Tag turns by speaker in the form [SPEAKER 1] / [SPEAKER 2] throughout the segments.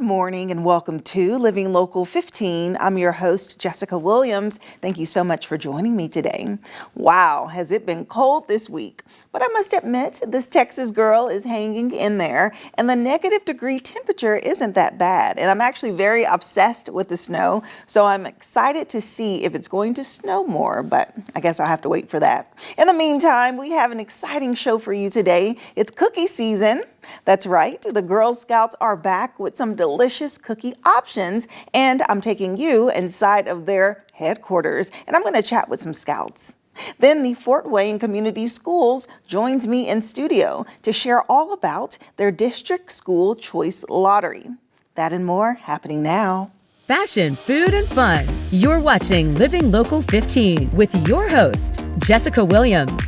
[SPEAKER 1] morning and welcome to Living Local 15. I'm your host, Jessica Williams. Thank you so much for joining me today. Wow, has it been cold this week? But I must admit, this Texas girl is hanging in there, and the -degree temperature isn't that bad. And I'm actually very obsessed with the snow, so I'm excited to see if it's going to snow more, but I guess I'll have to wait for that. In the meantime, we have an exciting show for you today. It's cookie season. That's right, the Girl Scouts are back with some delicious cookie options, and I'm taking you inside of their headquarters, and I'm going to chat with some scouts. Then the Fort Wayne Community Schools joins me in studio to share all about their District School Choice Lottery. That and more happening now.
[SPEAKER 2] Fashion, food, and fun. You're watching Living Local 15 with your host, Jessica Williams.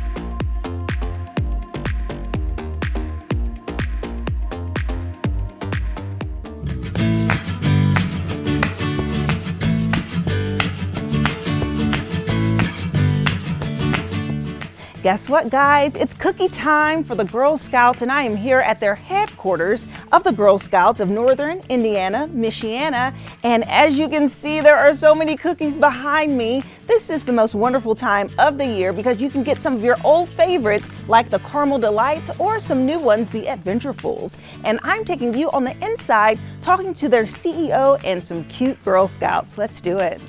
[SPEAKER 1] Guess what, guys? It's cookie time for the Girl Scouts, and I am here at their headquarters of the Girl Scouts of Northern Indiana, Michiana. And as you can see, there are so many cookies behind me. This is the most wonderful time of the year because you can get some of your old favorites like the Caramel Delights or some new ones, the Adventurefuls. And I'm taking you on the inside, talking to their CEO and some cute Girl Scouts. Let's do it.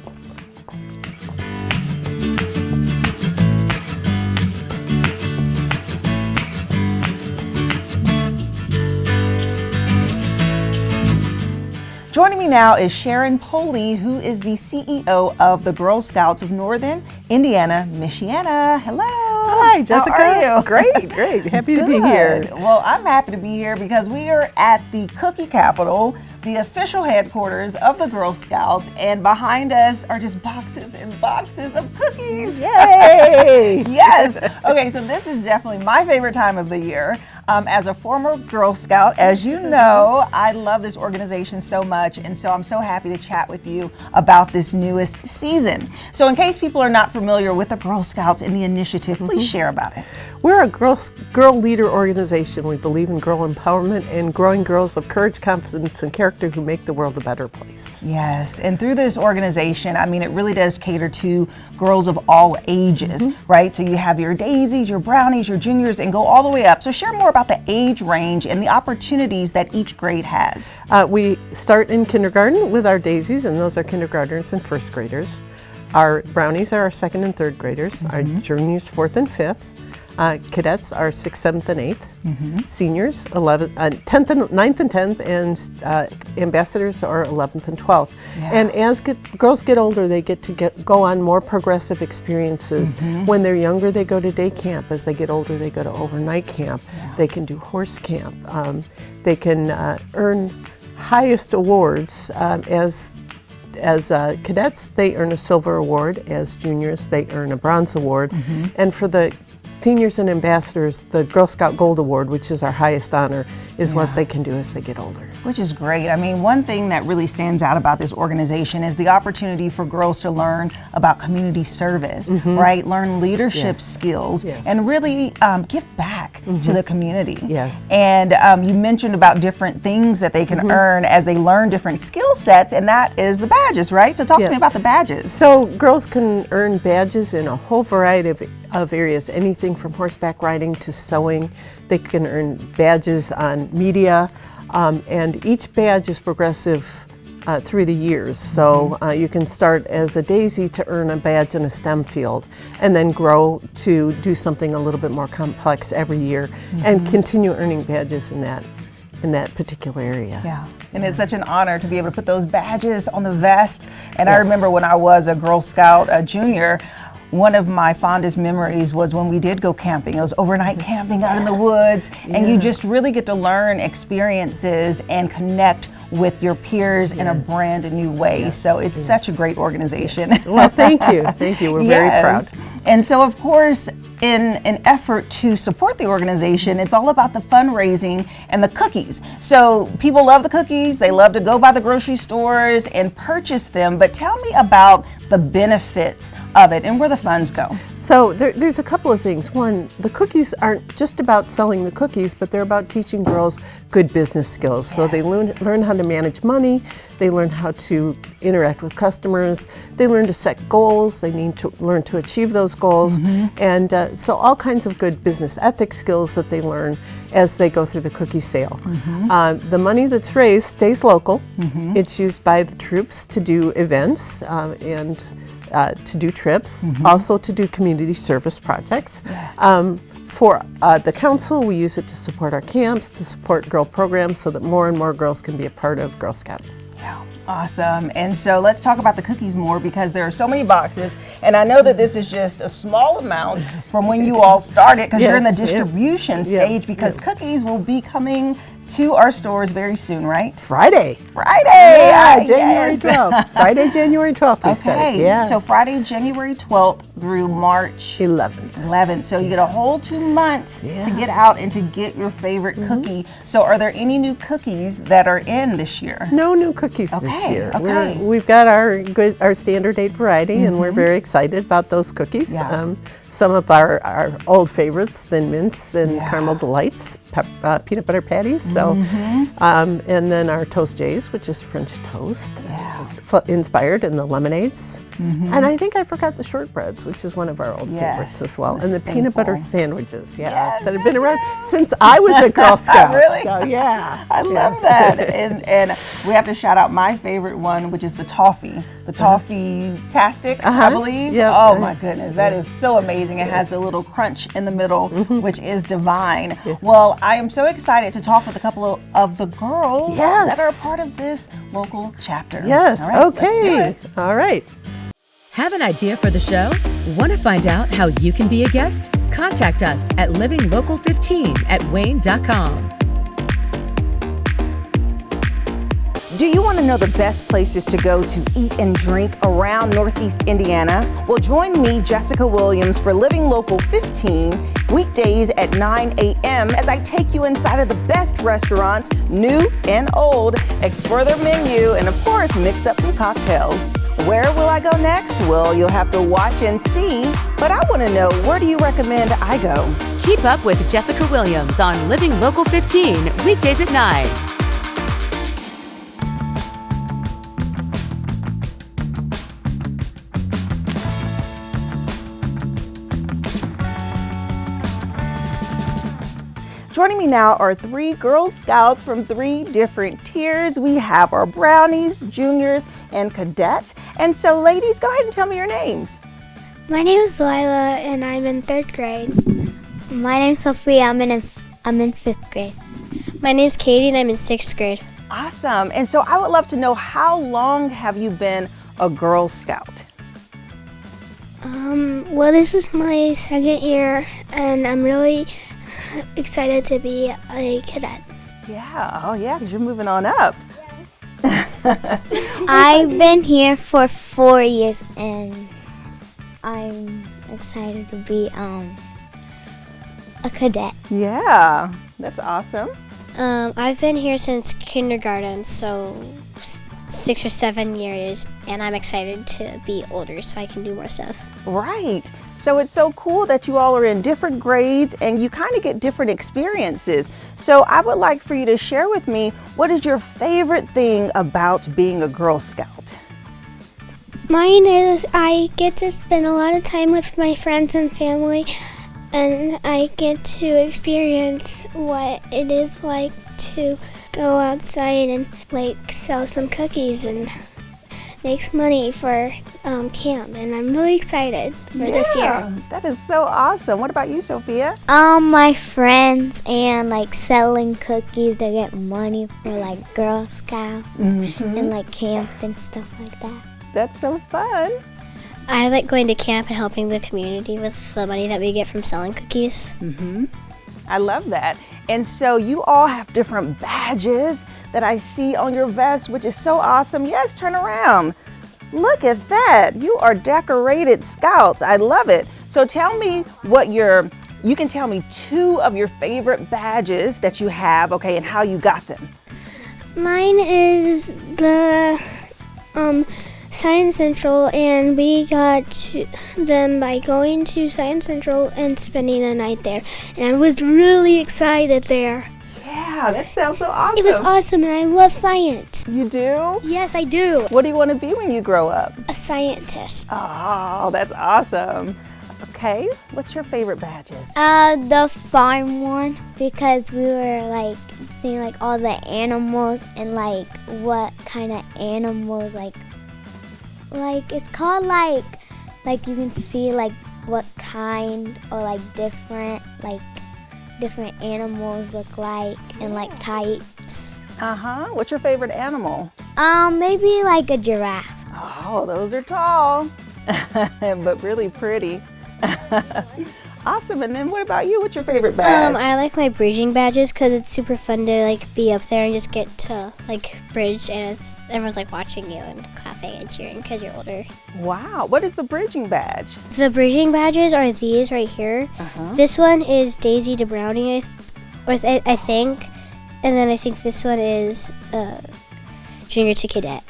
[SPEAKER 1] Joining me now is Sharon Poley, who is the CEO of the Girl Scouts of Northern Indiana, Michiana. Hello.
[SPEAKER 3] Hi, Jessica.
[SPEAKER 1] How are you?
[SPEAKER 3] Great. Happy to be here.
[SPEAKER 1] Well, I'm happy to be here because we are at the Cookie Capital, the official headquarters of the Girl Scouts, and behind us are just boxes and boxes of cookies.
[SPEAKER 3] Yay!
[SPEAKER 1] Yes. Okay, so this is definitely my favorite time of the year. As a former Girl Scout, as you know, I love this organization so much, and so I'm so happy to chat with you about this newest season. So in case people are not familiar with the Girl Scouts and the initiative, please share about it.
[SPEAKER 3] We're a girl leader organization. We believe in girl empowerment and growing girls of courage, confidence, and character who make the world a better place.
[SPEAKER 1] Yes, and through this organization, I mean, it really does cater to girls of all ages, right? So you have your daisies, your brownies, your juniors, and go all the way up. So share more about the age range and the opportunities that each grade has.
[SPEAKER 3] We start in kindergarten with our daisies, and those are kindergartners and first graders. Our brownies are our second and third graders. Our juniors, fourth and fifth. Cadets are 6th, 7th, and 8th. Seniors, 10th and 9th and 10th, and ambassadors are 11th and 12th. Yeah. And as girls get older, they get to go on more progressive experiences. When they're younger, they go to day camp. As they get older, they go to overnight camp. Yeah. They can do horse camp. They can earn highest awards. As cadets, they earn a silver award. As juniors, they earn a bronze award. And for the seniors and ambassadors, the Girl Scout Gold Award, which is our highest honor, is what they can do as they get older.
[SPEAKER 1] Which is great. I mean, one thing that really stands out about this organization is the opportunity for girls to learn about community service, right? Learn leadership skills and really give back to the community.
[SPEAKER 3] Yes.
[SPEAKER 1] And you mentioned about different things that they can earn as they learn different skill sets, and that is the badges, right? So talk to me about the badges.
[SPEAKER 3] So girls can earn badges in a whole variety of areas, anything from horseback riding to sewing. They can earn badges on media, and each badge is progressive through the years. So you can start as a daisy to earn a badge in a STEM field and then grow to do something a little bit more complex every year and continue earning badges in that particular area.
[SPEAKER 1] Yeah. And it's such an honor to be able to put those badges on the vest. And I remember when I was a Girl Scout junior, one of my fondest memories was when we did go camping. It was overnight camping out in the woods, and you just really get to learn experiences and connect with your peers in a brand new way. So it's such a great organization.
[SPEAKER 3] Well, thank you. We're very proud.
[SPEAKER 1] And so, of course, in an effort to support the organization, it's all about the fundraising and the cookies. So people love the cookies. They love to go by the grocery stores and purchase them. But tell me about the benefits of it and where the funds go?
[SPEAKER 3] So there's a couple of things. One, the cookies aren't just about selling the cookies, but they're about teaching girls good business skills. So they learn how to manage money, they learn how to interact with customers, they learn to set goals, they need to learn to achieve those goals, and so all kinds of good business ethics skills that they learn as they go through the cookie sale. The money that's raised stays local. It's used by the troops to do events and to do trips, also to do community service projects. For the council, we use it to support our camps, to support girl programs so that more and more girls can be a part of Girl Scouting.
[SPEAKER 1] Yeah, awesome. And so let's talk about the cookies more, because there are so many boxes, and I know that this is just a small amount from when you all started, because you're in the distribution stage, because cookies will be coming to our stores very soon, right?
[SPEAKER 3] Friday.
[SPEAKER 1] Yeah,
[SPEAKER 3] January 12th. Friday, January 12th we started. Yeah.
[SPEAKER 1] So Friday, January 12th through March 11th. So you get a whole 2 months to get out and to get your favorite cookie. So are there any new cookies that are in this year?
[SPEAKER 3] No new cookies this year.
[SPEAKER 1] Okay.
[SPEAKER 3] We've got our standard 8 variety, and we're very excited about those cookies. Some of our old favorites, Thin Mints and Caramel Delights, peanut butter patties. So, and then our Toast J's, which is French toast, inspired, and the lemonades. And I think I forgot the shortbreads, which is one of our old favorites as well. And the peanut butter sandwiches, that have been around since I was a Girl Scout.
[SPEAKER 1] Really?
[SPEAKER 3] So
[SPEAKER 1] I love that. And we have to shout out my favorite one, which is the toffee. The toffee-tastic, I believe. Oh my goodness, that is so amazing. It has a little crunch in the middle, which is divine. Well, I am so excited to talk with a couple of the girls that are a part of this local chapter.
[SPEAKER 3] Yes,
[SPEAKER 1] all right,
[SPEAKER 3] okay.
[SPEAKER 1] let's do it.
[SPEAKER 3] All right.
[SPEAKER 2] Have an idea for the show? Want to find out how you can be a guest? Contact us at livinglocal15@wayne.com.
[SPEAKER 1] Do you want to know the best places to go to eat and drink around Northeast Indiana? Well, join me, Jessica Williams, for Living Local 15, weekdays at 9 a.m. as I take you inside of the best restaurants, new and old, explore their menu, and of course, mix up some cocktails. Where will I go next? Well, you'll have to watch and see, but I want to know, where do you recommend I go?
[SPEAKER 2] Keep up with Jessica Williams on Living Local 15, weekdays at 9.
[SPEAKER 1] Joining me now are 3 Girl Scouts from 3 different tiers. We have our brownies, juniors, and cadets. And so, ladies, go ahead and tell me your names.
[SPEAKER 4] My name is Lila, and I'm in 3rd grade. My name's Sophia. I'm in 5th grade. My name's Katie, and I'm in 6th grade.
[SPEAKER 1] Awesome. And so I would love to know, how long have you been a Girl Scout?
[SPEAKER 4] Well, this is my 2nd year, and I'm really excited to be a cadet.
[SPEAKER 1] Yeah, oh yeah, because you're moving on up.
[SPEAKER 4] I've been here for 4 years, and I'm excited to be a cadet.
[SPEAKER 1] Yeah, that's awesome.
[SPEAKER 4] I've been here since kindergarten, so 6 or 7 years, and I'm excited to be older so I can do more stuff.
[SPEAKER 1] Right. So it's so cool that you all are in different grades and you kind of get different experiences. So I would like for you to share with me, what is your favorite thing about being a Girl Scout?
[SPEAKER 4] Mine is I get to spend a lot of time with my friends and family, and I get to experience what it is like to go outside and like sell some cookies and make money for camp, and I'm really excited for this year.
[SPEAKER 1] That is so awesome. What about you, Sophia?
[SPEAKER 4] My friends and like selling cookies to get money for like Girl Scouts and like camp and stuff like that.
[SPEAKER 1] That's so fun.
[SPEAKER 4] I like going to camp and helping the community with the money that we get from selling cookies.
[SPEAKER 1] I love that. And so you all have different badges that I see on your vest, which is so awesome. Yes, turn around. Look at that. You are decorated scouts. I love it. So tell me what you can tell me 2 of your favorite badges that you have, okay, and how you got them.
[SPEAKER 4] Mine is the Science Central, and we got to them by going to Science Central and spending the night there. And I was really excited there.
[SPEAKER 1] Yeah, that sounds so awesome.
[SPEAKER 4] It was awesome, and I love science.
[SPEAKER 1] You do?
[SPEAKER 4] Yes, I do.
[SPEAKER 1] What do you want to be when you grow up?
[SPEAKER 4] A scientist.
[SPEAKER 1] Oh, that's awesome. Okay, what's your favorite badges?
[SPEAKER 5] The farm one, because we were like seeing like all the animals and like what kind of animals like it's called like you can see like what kind or like different animals look like and like types.
[SPEAKER 1] What's your favorite animal?
[SPEAKER 5] Maybe like a giraffe.
[SPEAKER 1] Oh, those are tall, but really pretty. Awesome. And then what about you? What's your favorite badge?
[SPEAKER 6] I like my bridging badges because it's super fun to like be up there and just get to like bridge, and everyone's like watching you and clapping and cheering because you're older.
[SPEAKER 1] Wow. What is the bridging badge?
[SPEAKER 6] The bridging badges are these right here. This one is Daisy to Brownie, I think, and then I think this one is Junior to Cadet.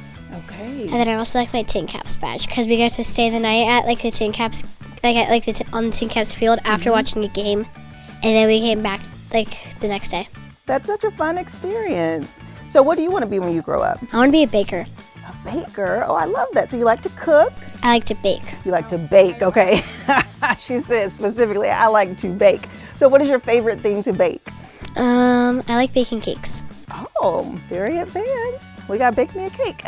[SPEAKER 1] Okay.
[SPEAKER 6] And then I also like my Tin Caps badge because we got to stay the night at like the Tin Caps, on the Tin Caps field after watching a game, and then we came back like the next day.
[SPEAKER 1] That's such a fun experience. So what do you want to be when you grow up?
[SPEAKER 6] I want to be a baker.
[SPEAKER 1] A baker? Oh, I love that. So you like to cook?
[SPEAKER 6] I like to bake.
[SPEAKER 1] You like to bake, okay. She said specifically, I like to bake. So what is your favorite thing to bake?
[SPEAKER 6] I like baking cakes.
[SPEAKER 1] Oh, very advanced. We got Bake Me a Cake.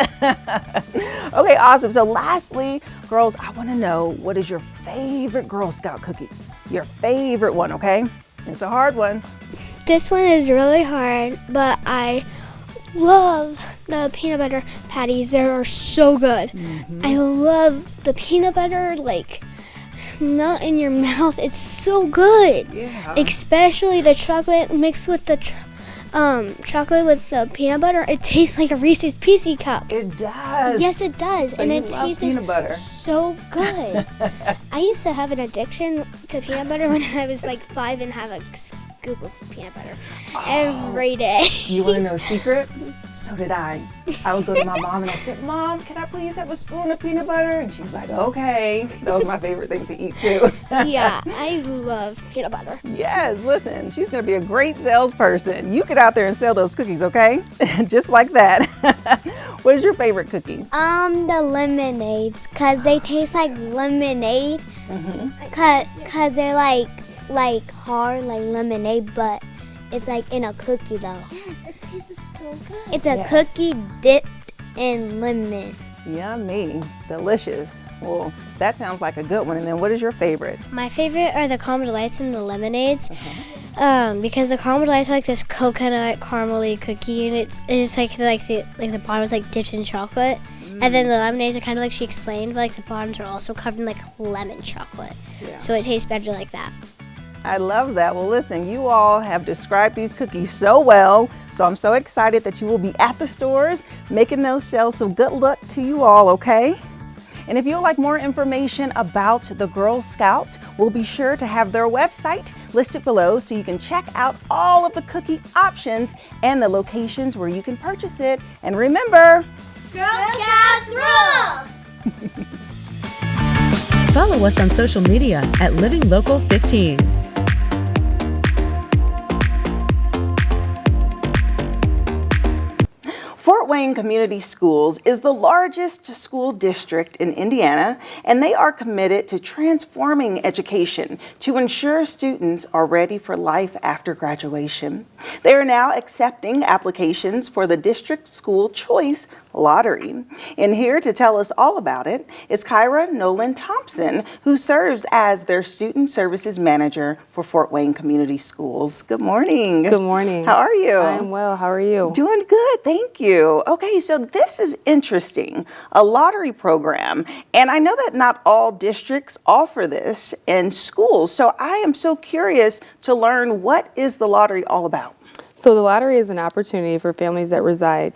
[SPEAKER 1] Okay, awesome. So lastly, girls, I want to know, what is your favorite Girl Scout cookie? Your favorite one, okay? It's a hard one.
[SPEAKER 4] This one is really hard, but I love the peanut butter patties. They are so good. I love the peanut butter, like, melt in your mouth. It's so good.
[SPEAKER 1] Yeah.
[SPEAKER 4] Especially the chocolate mixed with the chocolate with the peanut butter. It tastes like a Reese's Pieces cup.
[SPEAKER 1] It does.
[SPEAKER 4] Yes, it does.
[SPEAKER 1] So
[SPEAKER 4] and
[SPEAKER 1] you
[SPEAKER 4] it
[SPEAKER 1] love
[SPEAKER 4] tastes
[SPEAKER 1] peanut butter.
[SPEAKER 4] so good. I used to have an addiction to peanut butter when I was like 5 and have a scoop of peanut butter every day.
[SPEAKER 1] You want to know a secret? So did I. I would go to my mom and I said, Mom, can I please have a spoon of peanut butter? And she's like, okay. That was my favorite thing to eat too.
[SPEAKER 4] Yeah, I love peanut butter.
[SPEAKER 1] Yes, listen, she's going to be a great salesperson. You get out there and sell those cookies, okay? Just like that. What is your favorite cookie?
[SPEAKER 5] The lemonades, cause they taste like lemonade. Cause they're like hard like lemonade, but it's like in a cookie though.
[SPEAKER 4] Yes, it tastes so good.
[SPEAKER 5] It's a cookie dipped in lemon.
[SPEAKER 1] Yummy. Delicious. Well, that sounds like a good one. And then what is your favorite?
[SPEAKER 6] My favorite are the Caramel Delights and the lemonades, because the Caramel Delights are like this coconut caramely cookie, and it's just like the bottom is like dipped in chocolate, and then the lemonades are kind of like she explained, but like the bottoms are also covered in like lemon chocolate, so it tastes better like that.
[SPEAKER 1] I love that. Well, listen, you all have described these cookies so well, so I'm so excited that you will be at the stores making those sales. So good luck to you all, okay? And if you would like more information about the Girl Scouts, we'll be sure to have their website listed below so you can check out all of the cookie options and the locations where you can purchase it. And remember,
[SPEAKER 7] Girl Scouts rule!
[SPEAKER 2] Follow us on social media at Living Local 15.
[SPEAKER 1] Fort Wayne Community Schools is the largest school district in Indiana, and they are committed to transforming education to ensure students are ready for life after graduation. They are now accepting applications for the District School Choice Lottery. And here to tell us all about it is Kyra Nolan Thompson, who serves as their Student Services Manager for Fort Wayne Community Schools. Good morning.
[SPEAKER 8] Good morning.
[SPEAKER 1] How are you?
[SPEAKER 8] I'm well. How are you?
[SPEAKER 1] Doing good, thank you. Okay, so this is interesting, a lottery program. And I know that not all districts offer this in schools. So I am so curious to learn, what is the lottery all about?
[SPEAKER 8] So the lottery is an opportunity for families that reside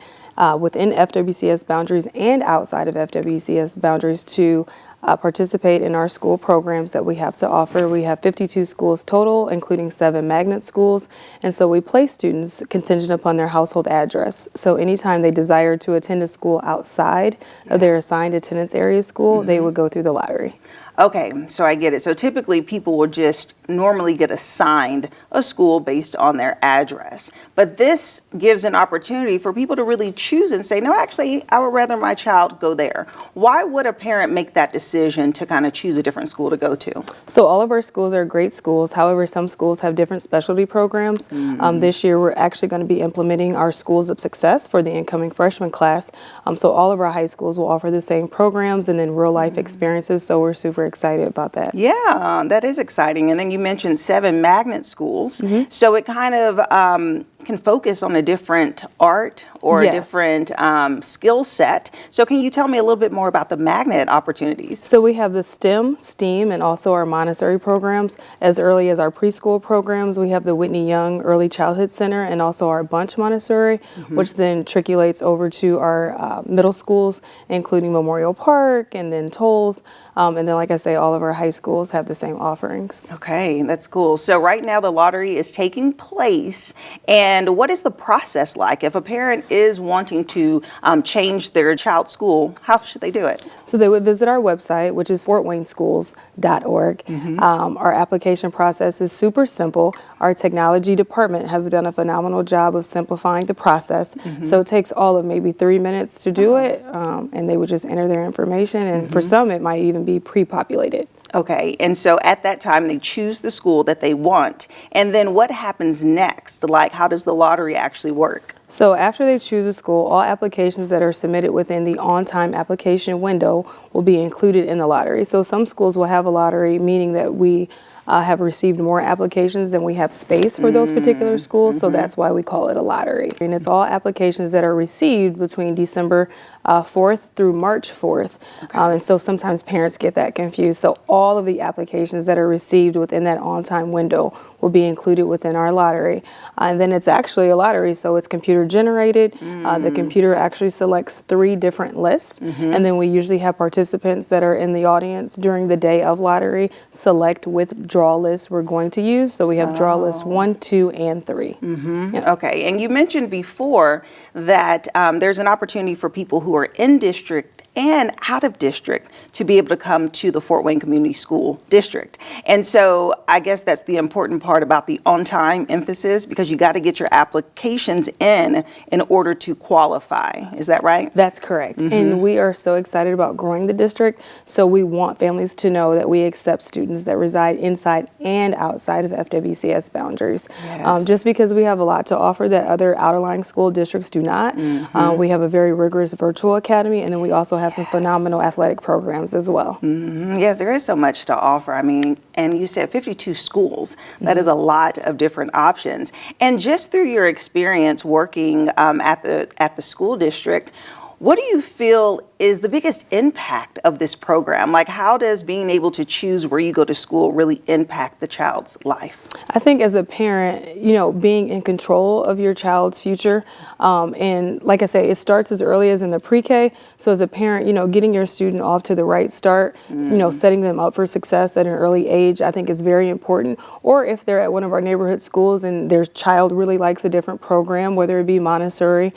[SPEAKER 8] within FWCS boundaries and outside of FWCS boundaries to participate in our school programs that we have to offer. We have 52 schools total, including 7 magnet schools, and so we place students contingent upon their household address. So anytime they desire to attend a school outside of their assigned attendance area school, they would go through the lottery.
[SPEAKER 1] Okay, so I get it. So typically people will just normally get assigned a school based on their address. But this gives an opportunity for people to really choose and say, no, actually, I would rather my child go there. Why would a parent make that decision to kind of choose a different school to go to?
[SPEAKER 8] So all of our schools are great schools. However, some schools have different specialty programs. This year, we're actually going to be implementing our Schools of Success for the incoming freshman class. So all of our high schools will offer the same programs and then real life experiences. So we're super excited about that.
[SPEAKER 1] Yeah, that is exciting. And then you mentioned 7 magnet schools. So it kind of can focus on a different art or a different skill set. So can you tell me a little bit more about the magnet opportunities?
[SPEAKER 8] So we have the STEM, STEAM, and also our Montessori programs. As early as our preschool programs, we have the Whitney Young Early Childhood Center and also our Bunch Montessori, which then trickulates over to our middle schools, including Memorial Park and then Tolles. And then, like I say, all of our high schools have the same offerings.
[SPEAKER 1] Okay, that's cool. So right now the lottery is taking place. And what is the process like? If a parent is wanting to change their child's school, how should they do it?
[SPEAKER 8] So they would visit our website, which is fortwayneschools.org. Our application process is super simple. Our technology department has done a phenomenal job of simplifying the process. So it takes all of maybe 3 minutes to do it, and they would just enter their information. And for some, it might even be pre-populated.
[SPEAKER 1] Okay, and so at that time they choose the school that they want. And then what happens next? Like, how does the lottery actually work?
[SPEAKER 8] So after they choose a school, all applications that are submitted within the on-time application window will be included in the lottery. So some schools will have a lottery, meaning that we have received more applications than we have space for those particular schools, so that's why we call it a lottery. And it's all applications that are received between December 4th through March 4th. And so sometimes parents get that confused. So all of the applications that are received within that on-time window will be included within our lottery. And then it's actually a lottery, so it's computer generated. The computer actually selects 3 different lists, and then we usually have participants that are in the audience during the day of lottery select which draw list we're going to use. So we have draw lists 1, 2, and 3.
[SPEAKER 1] Okay, and you mentioned before that there's an opportunity for people who are in district and out of district to be able to come to the Fort Wayne Community School District. And so I guess that's the important part about the on-time emphasis, because you got to get your applications in order to qualify. Is that right?
[SPEAKER 8] That's correct. And we are so excited about growing the district. So we want families to know that we accept students that reside inside and outside of FWCS boundaries. Just because we have a lot to offer that other outerlying school districts do not. We have a very rigorous virtual academy, and then we also have some phenomenal athletic programs as well.
[SPEAKER 1] Yes, there is so much to offer. I mean, and you said 52 schools. That is a lot of different options. And just through your experience working at the school district, what do you feel is the biggest impact of this program? Like, how does being able to choose where you go to school really impact the child's life?
[SPEAKER 8] I think as a parent, you know, being in control of your child's future, and like I say, it starts as early as in the pre-K. So as a parent, you know, getting your student off to the right start, you know, setting them up for success at an early age, I think is very important. Or if they're at one of our neighborhood schools and their child really likes a different program, whether it be Montessori,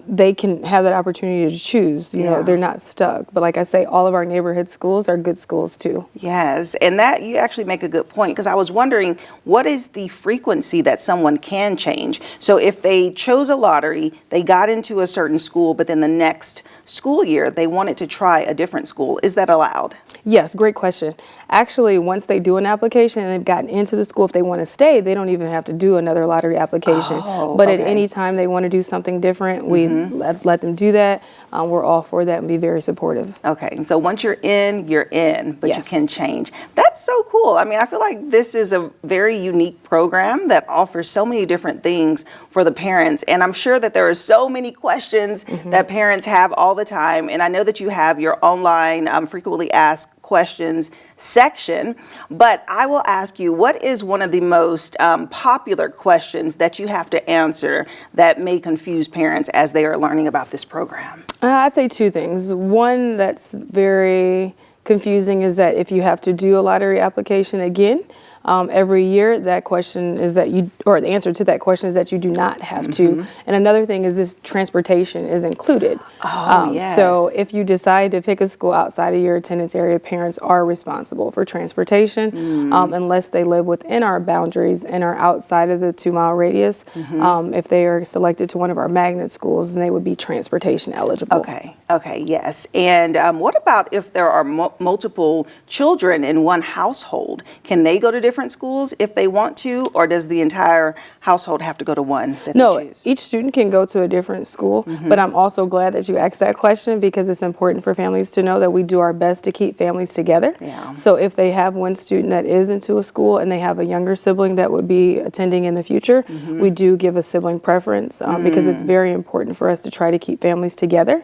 [SPEAKER 8] they can have that opportunity to choose. You know, they're not stuck. But like I say, all of our neighborhood schools are good schools too.
[SPEAKER 1] Yes, and that you actually make a good point, because I was wondering, what is the frequency that someone can change? So if they chose a lottery, they got into a certain school, but then the next school year they wanted to try a different school, is that allowed?
[SPEAKER 8] Yes, great question. Actually, once they do an application and they've gotten into the school, if they want to stay, they don't even have to do another lottery application. But at any time they want to do something different, we let them do that. We're all for that and be very supportive.
[SPEAKER 1] Okay, and so once you're in, but you can change. That's so cool. I mean, I feel like this is a very unique program that offers so many different things for the parents. And I'm sure that there are so many questions that parents have all the time. And I know that you have your online frequently asked questions section, but I will ask you, what is one of the most popular questions that you have to answer that may confuse parents as they are learning about this program?
[SPEAKER 8] I'd say 2 things. One that's very confusing is that if you have to do a lottery application again, every year, that question is that you, or the answer to that question is that you do not have to. And another thing is this transportation is included.
[SPEAKER 1] Yes.
[SPEAKER 8] So if you decide to pick a school outside of your attendance area, parents are responsible for transportation unless they live within our boundaries and are outside of the 2-mile radius. If they are selected to one of our magnet schools, then they would be transportation eligible.
[SPEAKER 1] Okay, yes. And what about if there are multiple children in one household? Can they go to different schools if they want to, or does the entire household have to go to one that
[SPEAKER 8] No,
[SPEAKER 1] they choose?
[SPEAKER 8] each student can go to a different school, but I'm also glad that you asked that question because it's important for families to know that we do our best to keep families together.
[SPEAKER 1] Yeah.
[SPEAKER 8] So if they have one student that is into a school and they have a younger sibling that would be attending in the future, we do give a sibling preference because it's very important for us to try to keep families together.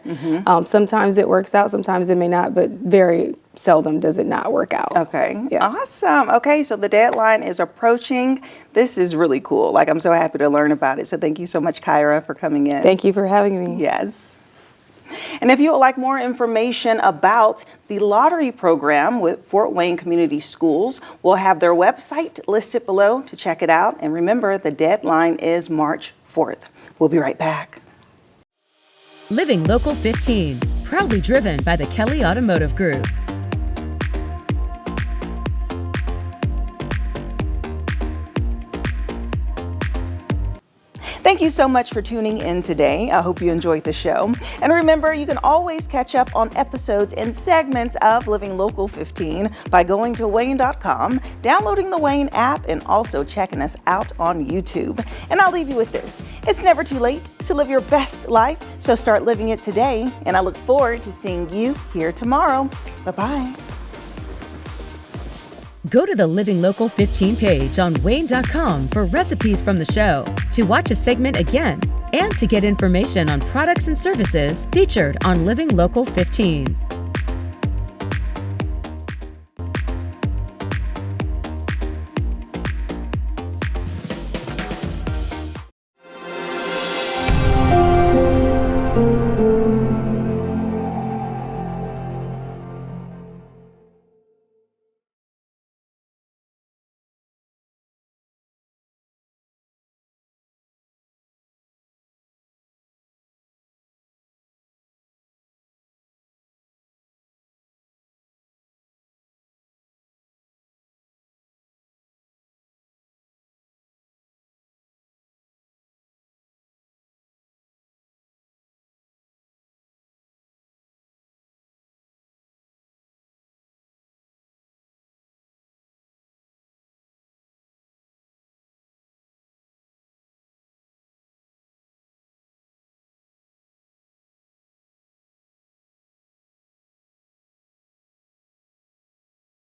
[SPEAKER 8] Sometimes it works out, sometimes it may not, but very seldom does it not work out.
[SPEAKER 1] Okay,
[SPEAKER 8] Yeah.
[SPEAKER 1] awesome. Okay, so the deadline is approaching. This is really cool. Like, I'm so happy to learn about it. So thank you so much, Kyra, for coming in.
[SPEAKER 8] Thank you for having me.
[SPEAKER 1] Yes. And if you would like more information about the lottery program with Fort Wayne Community Schools, we'll have their website listed below to check it out. And remember, the deadline is March 4th. We'll be right back.
[SPEAKER 2] Living Local 15, proudly driven by the Kelly Automotive Group.
[SPEAKER 1] Thank you so much for tuning in today. I hope you enjoyed the show. And remember, you can always catch up on episodes and segments of Living Local 15 by going to WANE.com, downloading the WANE app, and also checking us out on YouTube. And I'll leave you with this. It's never too late to live your best life, so start living it today. And I look forward to seeing you here tomorrow. Bye-bye.
[SPEAKER 2] Go to the Living Local 15 page on WANE.com for recipes from the show, to watch a segment again, and to get information on products and services featured on Living Local 15.